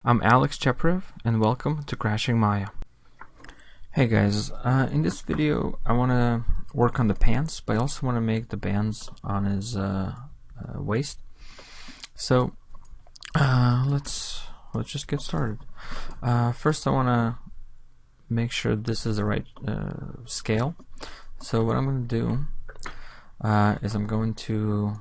I'm Alex Cheparev, and welcome to Crashing Maya. Hey guys, in this video I want to work on the pants, but I also want to make the bands on his waist. So let's just get started. First I want to make sure this is the right scale. So what I'm going to do is I want to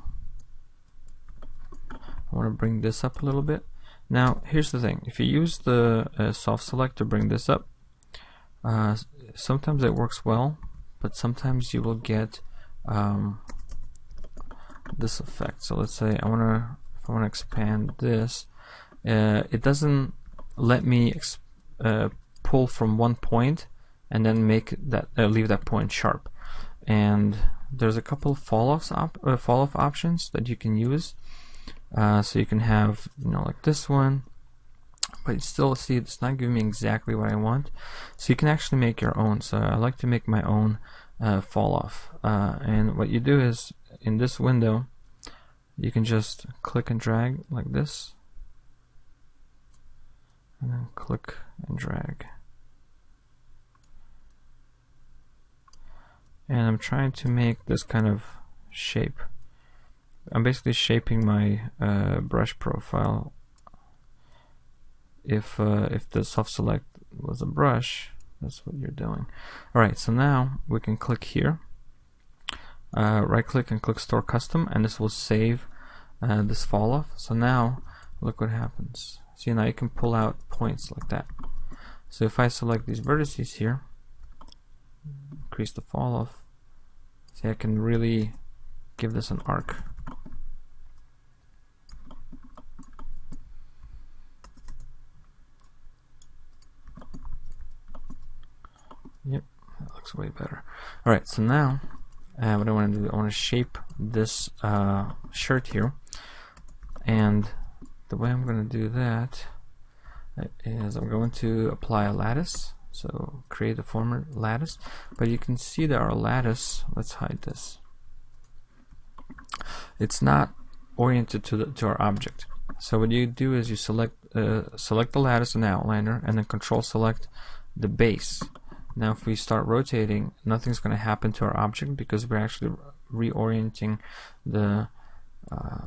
bring this up a little bit. Now, here's the thing. If you use the soft select to bring this up, sometimes it works well, but sometimes you will get this effect. So let's say if I want to expand this, it doesn't let me pull from one point and then make that leave that point sharp. And there's a couple of fall-off options that you can use. So you can have, like this one, but you still see it's not giving me exactly what I want. So you can actually make your own. So I like to make my own fall off. And what you do is, in this window, you can just click and drag like this, and then click and drag. And I'm trying to make this kind of shape. I'm basically shaping my brush profile. If the soft select was a brush, that's what you're doing. Alright, so now we can click here, right click and click store custom, and this will save this fall off. So now look what happens. See, now you can pull out points like that. So if I select these vertices here, increase the fall off, see, I can really give this an arc. Yep, that looks way better. Alright, so now what I want to do, I want to shape this shirt here, and the way I'm going to do that is I'm going to apply a lattice. So create a former lattice, but you can see that our lattice, let's hide this, it's not oriented to our object. So what you do is you select the lattice in the outliner, and then control select the base. Now if we start rotating, nothing's going to happen to our object because we're actually reorienting the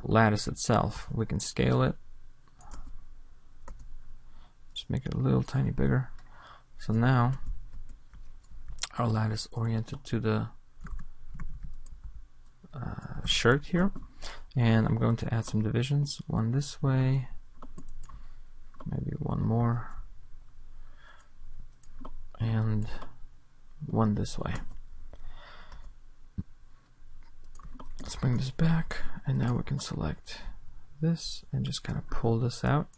lattice itself. We can scale it, just make it a little tiny bigger. So now our lattice oriented to the shirt here, and I'm going to add some divisions, one this way, maybe one more, and one this way. Let's bring this back, and now we can select this and just kind of pull this out.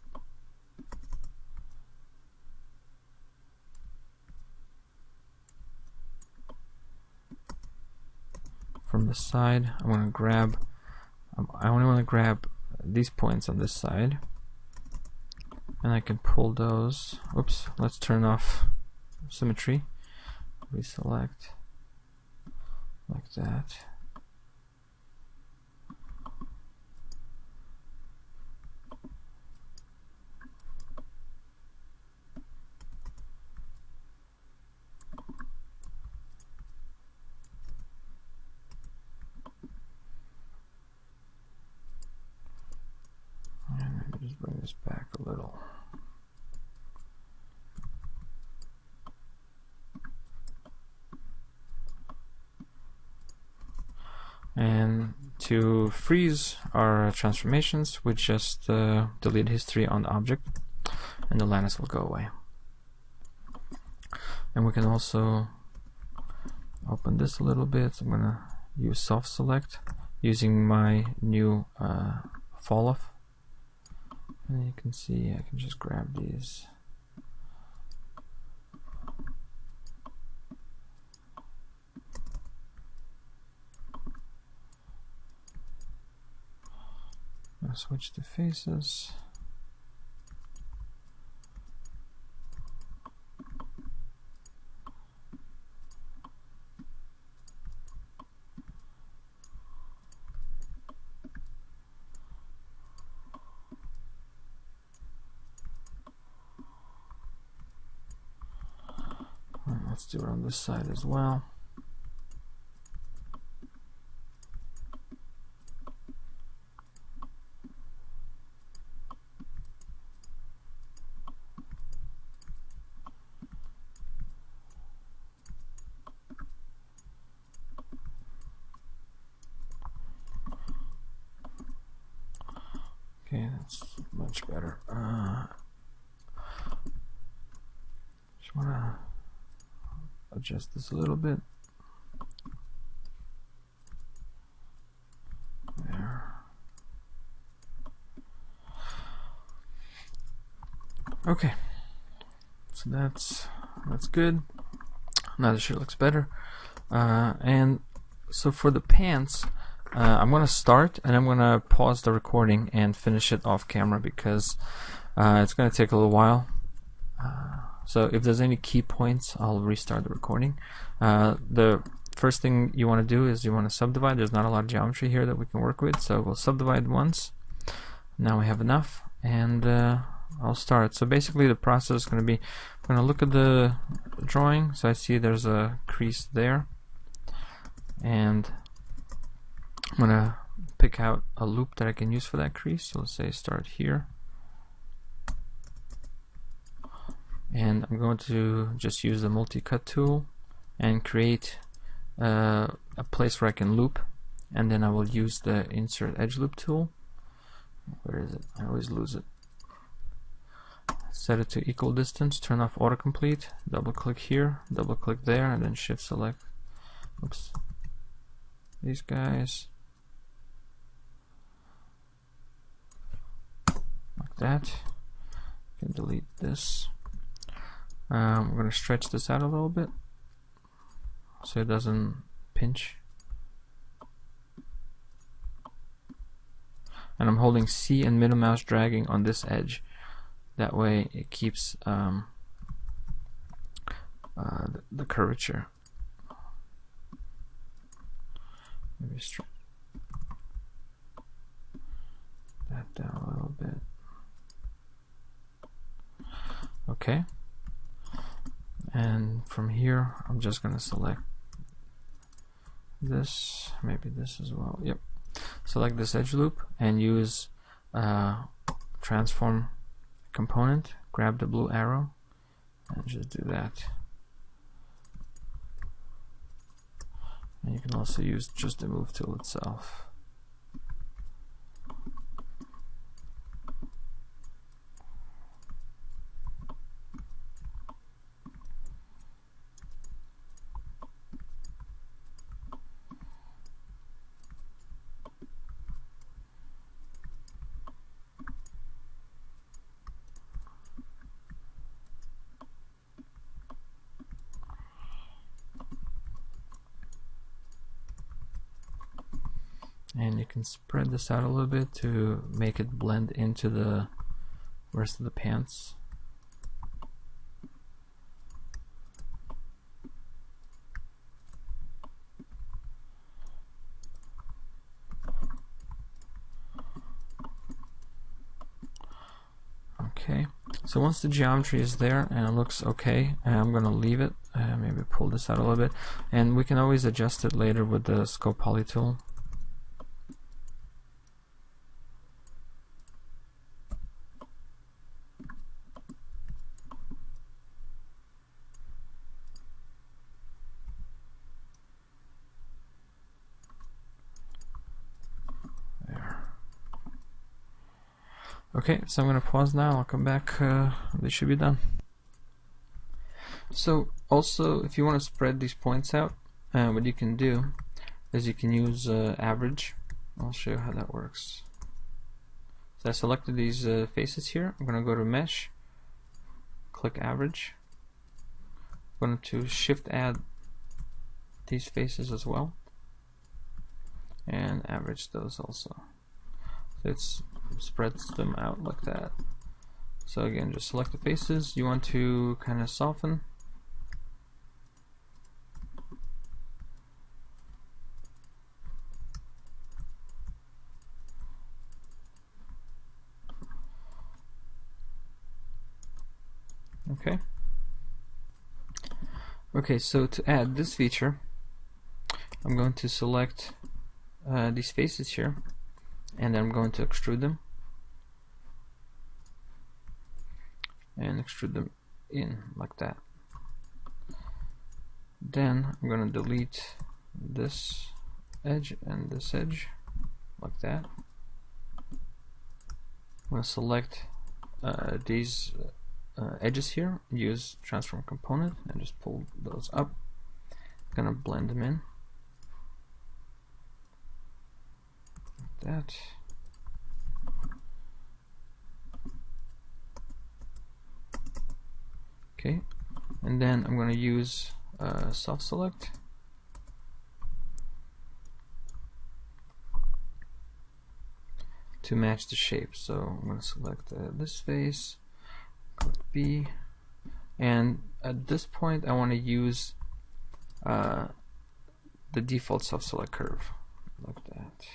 From the side, I want to grab, I only want to grab these points on this side, and I can pull those. Oops, let's turn off symmetry. We select like that. And maybe just bring this back a little. And to freeze our transformations, we just delete history on the object, and the lattice will go away. And we can also open this a little bit. I'm gonna use soft select using my new fall off, and you can see I can just grab these. I'll switch to faces. Let's do it on this side as well. Okay, that's much better. Just wanna adjust this a little bit. There. Okay, so that's good. Now the shirt looks better. And so for the pants, I'm gonna start and I'm gonna pause the recording and finish it off camera because it's gonna take a little while. So if there's any key points, I'll restart the recording. The first thing you want to do is you want to subdivide. There's not a lot of geometry here that we can work with, so we'll subdivide once. Now we have enough, and I'll start. So basically the process is going to be, I'm going to look at the drawing. So I see there's a crease there, and I'm going to pick out a loop that I can use for that crease. So let's say start here. And I'm going to just use the multi-cut tool and create a place where I can loop, and then I will use the insert edge loop tool. Where is it? I always lose it. Set it to equal distance, turn off autocomplete, double click here, double click there, and then shift select, oops, these guys, like that. You can delete this. We're going to stretch this out a little bit so it doesn't pinch. And I'm holding C and middle mouse dragging on this edge. That way it keeps the curvature. Maybe stretch that down a little bit. Okay. And from here, I'm just going to select this, maybe this as well. Yep. Select this edge loop and use transform component. Grab the blue arrow and just do that. And you can also use just the move tool itself. And you can spread this out a little bit to make it blend into the rest of the pants. Okay, so once the geometry is there and it looks okay, I'm going to leave it, maybe pull this out a little bit, and we can always adjust it later with the scope poly tool. Okay, so I'm going to pause now. I'll come back. They should be done. So also, if you want to spread these points out, what you can do is you can use average. I'll show you how that works. So I selected these faces here. I'm going to go to mesh, click average. I'm going to shift add these faces as well, and average those also. So it's spreads them out like that. So again, just select the faces you want to kind of soften. Okay. Okay, so to add this feature, I'm going to select these faces here, and I'm going to extrude them, and extrude them in like that. Then I'm going to delete this edge and this edge like that. I'm going to select these edges here, use transform component, and just pull those up. I'm going to blend them in like that. Okay, and then I'm going to use self select to match the shape. So I'm going to select this face, click B, and at this point I want to use the default self select curve like that.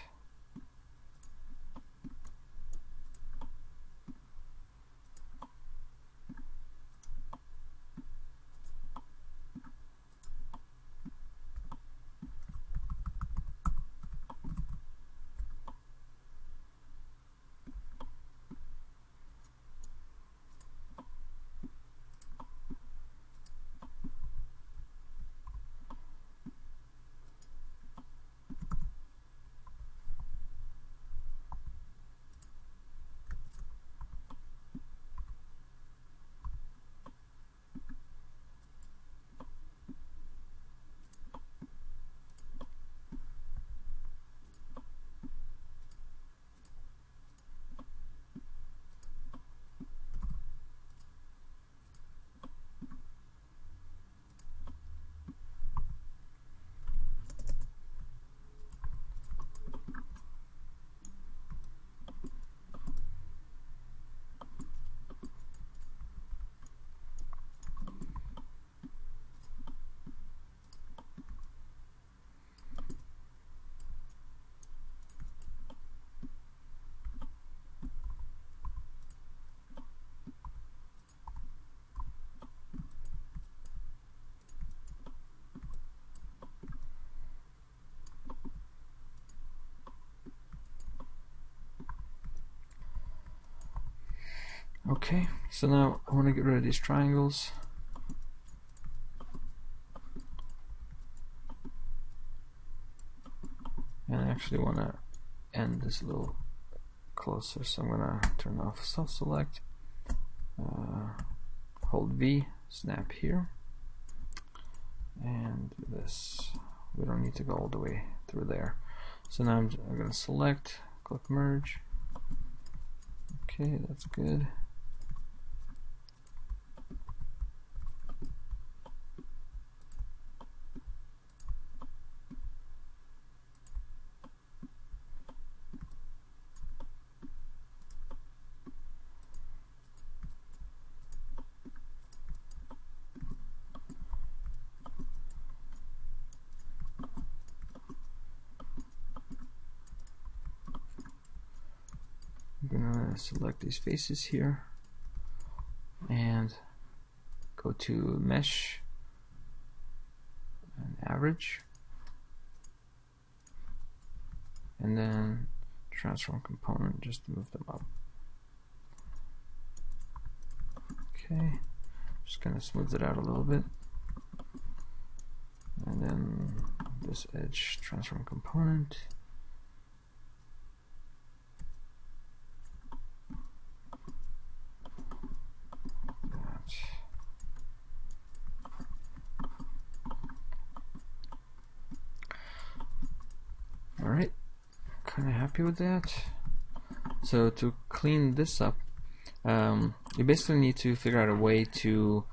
Okay, so now I want to get rid of these triangles. And I actually want to end this a little closer, so I'm going to turn off self-select, hold V, snap here, and this. We don't need to go all the way through there. So now I'm going to select, click merge. Okay, that's good. I'm going to select these faces here and go to mesh and average, and then transform component, just move them up. Okay, just kind of smooth it out a little bit, and then this edge transform component. Alright, kind of happy with that. So to clean this up, you basically need to figure out a way to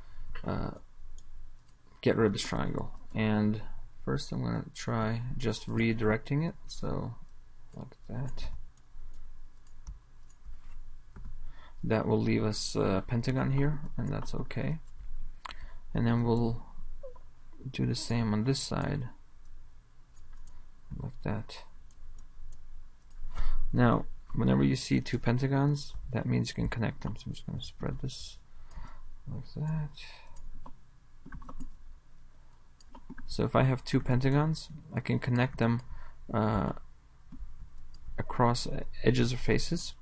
get rid of this triangle. And first I'm going to try just redirecting it, so like that. That will leave us a pentagon here, and that's okay. And then we'll do the same on this side, like that. Now, whenever you see two pentagons, that means you can connect them. So I'm just going to spread this like that. So if I have two pentagons, I can connect them across edges or faces.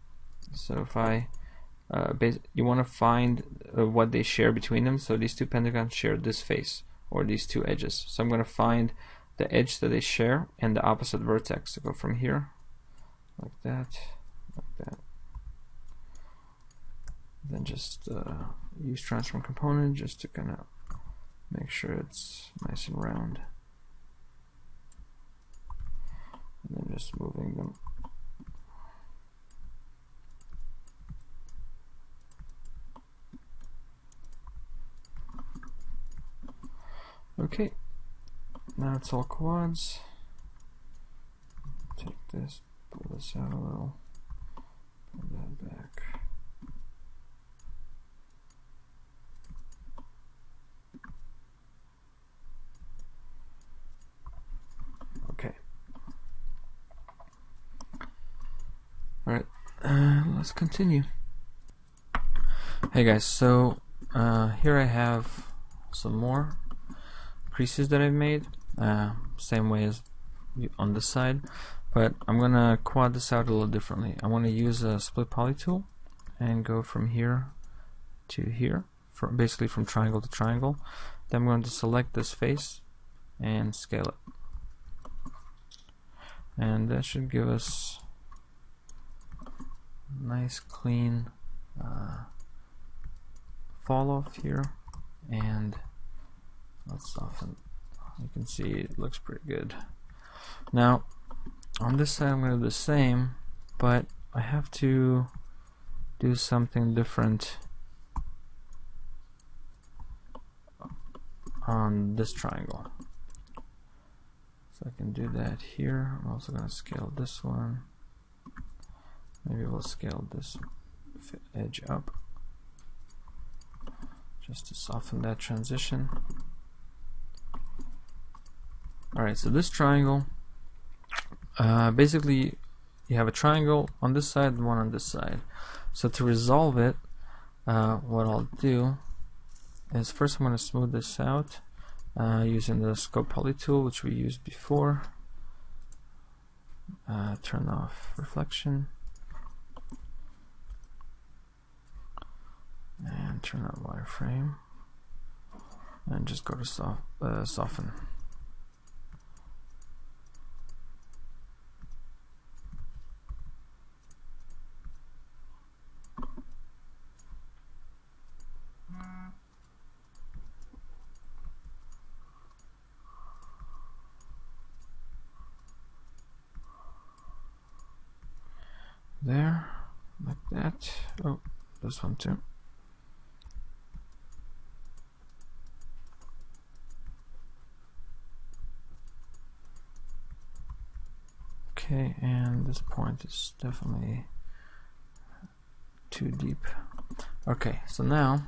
So if I you want to find what they share between them. So these two pentagons share this face or these two edges. So I'm going to find the edge that they share and the opposite vertex. So go from here, like that, like that. Then just use transform component just to kind of make sure it's nice and round. And then just moving them. Okay, now it's all quads. Take this, pull this out a little, pull that back. Okay. Alright, let's continue. Hey guys, so here I have some more creases that I've made, same way as on this side, but I'm gonna quad this out a little differently. I want to use a split poly tool and go from here to here, basically from triangle to triangle. Then I'm going to select this face and scale it, and that should give us nice clean fall off here, and let's soften. You can see it looks pretty good. Now on this side I'm going to do the same, but I have to do something different on this triangle. So I can do that here. I'm also going to scale this one. Maybe we'll scale this edge up just to soften that transition. Alright, so this triangle, basically you have a triangle on this side and one on this side. So to resolve it, what I'll do is first I'm going to smooth this out using the scope poly tool, which we used before. Turn off reflection and turn on wireframe, and just go to soften. There, like that. Oh, this one too. Okay, and this point is definitely too deep. Okay, so now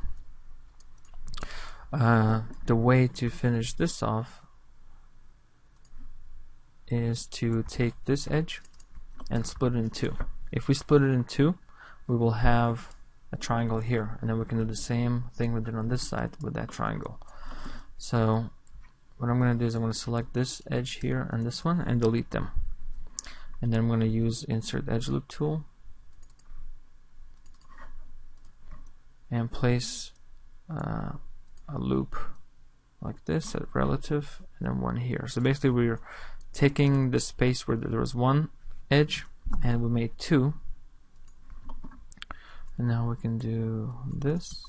the way to finish this off is to take this edge and split it in two. If we split it in two, we will have a triangle here, and then we can do the same thing we did on this side with that triangle. So what I'm going to do is I'm going to select this edge here and this one and delete them, and then I'm going to use insert edge loop tool and place a loop like this at relative, and then one here. So basically we're taking the space where there was one edge and we made two, and now we can do this.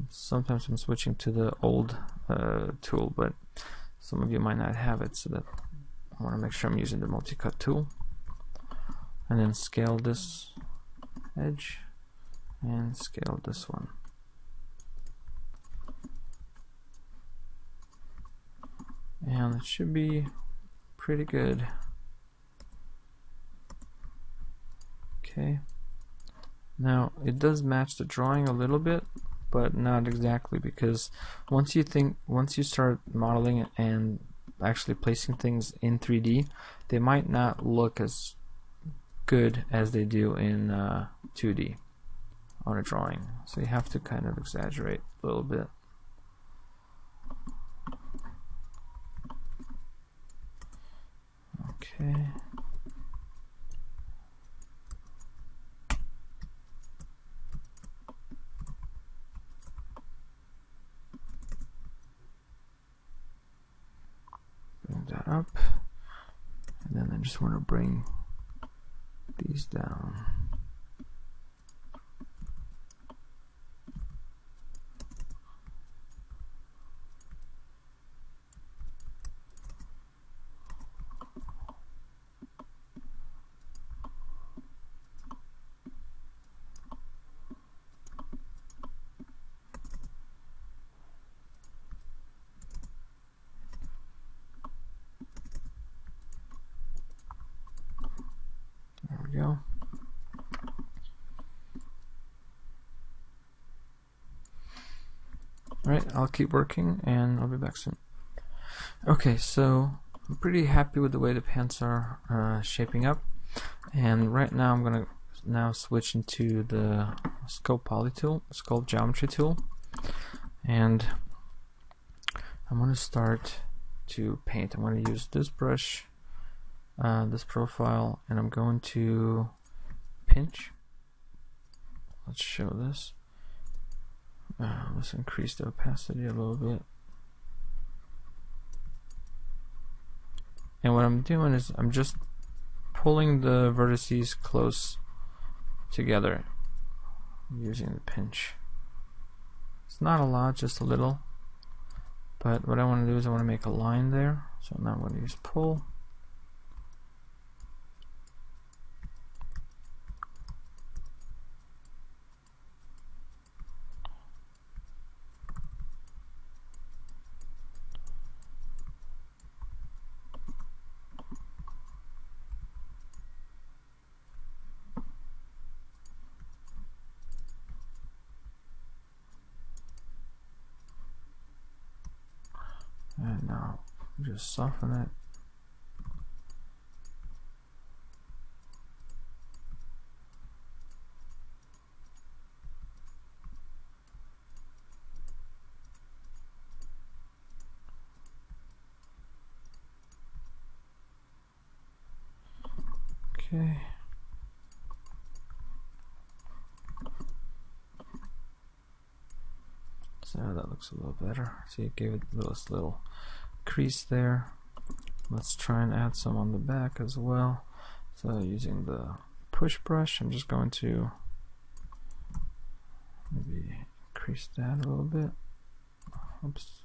Sometimes I'm switching to the old tool, but some of you might not have it, so that I want to make sure I'm using the multi-cut tool, and then scale this edge and scale this one. And it should be pretty good. Okay, now it does match the drawing a little bit, but not exactly, because once you start modeling and actually placing things in 3D, they might not look as good as they do in 2D on a drawing. So you have to kind of exaggerate a little bit. Okay. Bring that up. And then I just want to bring these down. There we go. Alright, I'll keep working and I'll be back soon. Okay, so I'm pretty happy with the way the pants are shaping up, and right now I'm gonna switch into the sculpt poly tool, sculpt geometry tool, and I'm gonna start to paint. I'm gonna use this brush, this profile, and I'm going to pinch. Let's show this. Let's increase the opacity a little bit. And what I'm doing is I'm just pulling the vertices close together using the pinch. It's not a lot, just a little. But what I want to do is I want to make a line there. So now I'm going to use pull. And now just soften it. Okay. So that looks a little better. See, it gave it this little crease there. Let's try and add some on the back as well. So using the push brush, I'm just going to maybe increase that a little bit. Oops.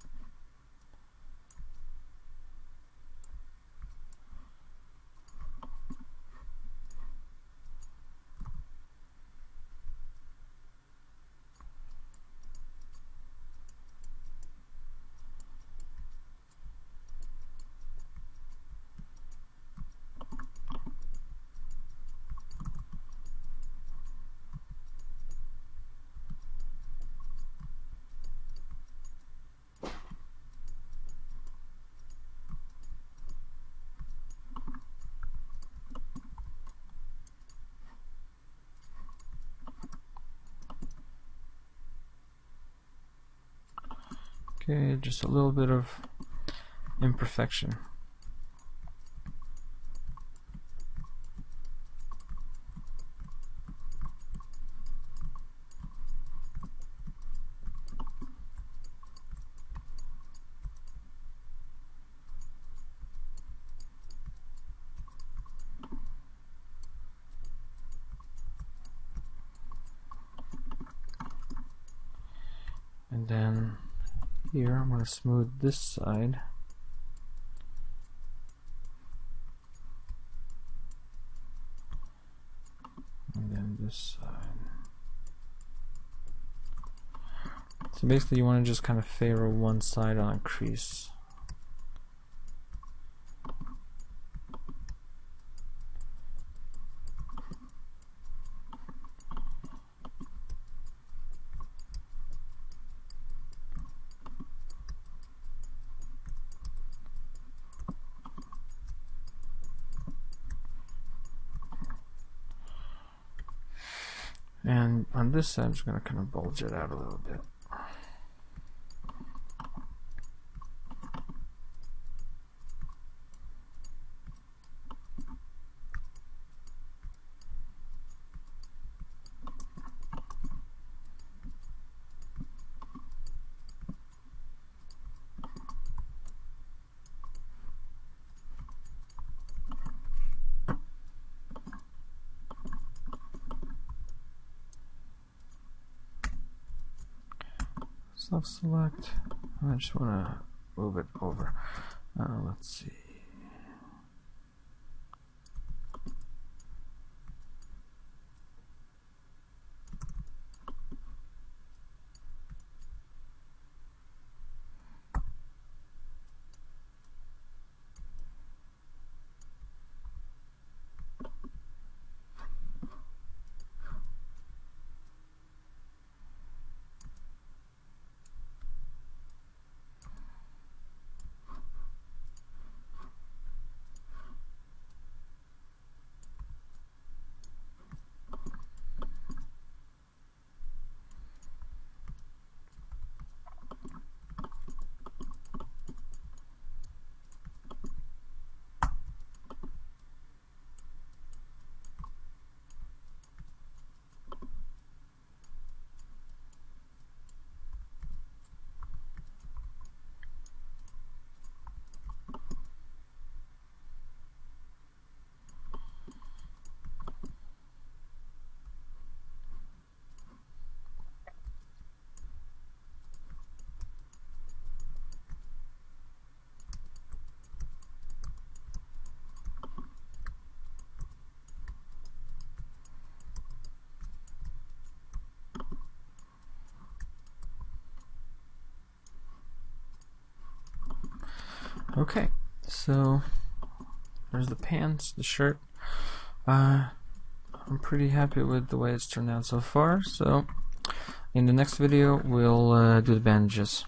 Okay, just a little bit of imperfection. And then here I'm going to smooth this side. And then this side. So basically you want to just kind of favor one side on a crease. And on this side, I'm just going to kind of bulge it out a little bit. Select. I just want to move it over. Let's see. Okay, so there's the pants, the shirt. I'm pretty happy with the way it's turned out so far. So in the next video, we'll do the bandages.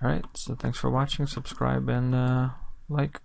Alright, so thanks for watching, subscribe, and like.